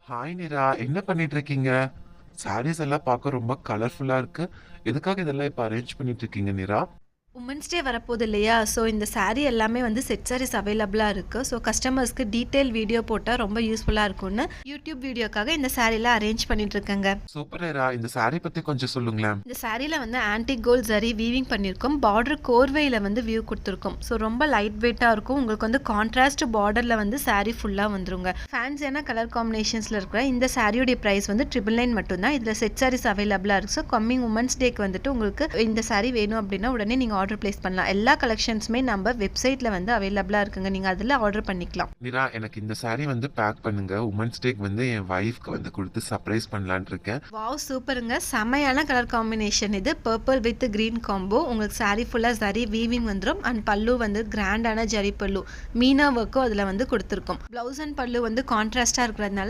Hi Nira, என்ன பண்ணிட்டு இருக்கீங்க? சாரீஸ் எல்லாம் பார்க்க ரொம்ப கலர்ஃபுல்லா இருக்கு. எதுக்காக இதெல்லாம் இப்ப அரேஞ்ச் பண்ணிட்டு இருக்கீங்க நிரா? உமன்ஸ் டே வரப்போகுது இல்லையா? ஸோ இந்த saree எல்லாமே வந்து செட் சாரீஸ் அவைலபிளாக இருக்குது. ஸோ கஸ்டமர்ஸ்க்கு டீட்டெயில் வீடியோ போட்டால் ரொம்ப யூஸ்ஃபுல்லாக இருக்கும்னு யூடியூப் வீடியோக்காக இந்த சாரீலாம் அரேஞ்ச் பண்ணிட்டுருக்கேங்க. சூப்பர் நிரா, இந்த சாரி பத்தி கொஞ்சம் சொல்லுங்களேன். இந்த சாரியில் வந்து ஆன்டிக் கோல்ட் ஜரி வீவிங் பண்ணியிருக்கோம். பார்டர் கோர்வையில் வந்து வியூ கொடுத்துருக்கோம். ஸோ ரொம்ப லைட் வெயிட்டாக இருக்கும். உங்களுக்கு வந்து கான்ட்ராஸ்ட் பார்டரில் வந்து saree ஃபுல்லாக வந்துருங்க. ஃபேன்சியான கலர் காம்பினேஷன்ஸில் இருக்கிற இந்த சாரியோடைய ப்ரைஸ் வந்து 999 மட்டும்தான். இதில் செட் சாரீஸ் அவைலபிளாக இருக்குது. ஸோ கம்மிங் உமன்ஸ் டேக்கு வந்துட்டு உங்களுக்கு இந்த saree வேணும் அப்படின்னா உடனே நீங்கள் ஆர்டர் பிளேஸ் பண்ணலாம். எல்லா கலெக்ஷன்ஸுமே நம்ம வெப்சைட்டில் வந்து அவைலபிளாக இருக்குங்க. நீங்கள் அதில் ஆர்டர் பண்ணிக்கலாம். நிரா, எனக்கு இந்த சாரி வந்து பேக் பண்ணுங்க. உமன்ஸ் டேக்கு வந்து என் வைஃப்க்கு வந்து கொடுத்து சர்ப்ரைஸ் பண்ணலான்னு இருக்கேன். வாவ், சூப்பருங்க. செமையான கலர் காம்பினேஷன் இது. Purple with green combo. உங்களுக்கு saree ஃபுல்லாக ஜரி வீவிங் வந்துடும். அண்ட் பல்லு வந்து கிராண்டான ஜரி பல்லு. மீனா ஒர்க்கும் அதில் வந்து கொடுத்துருக்கோம். ப்ளவுஸ் அண்ட் பல்லு வந்து கான்ட்ராஸ்டாக இருக்கிறதுனால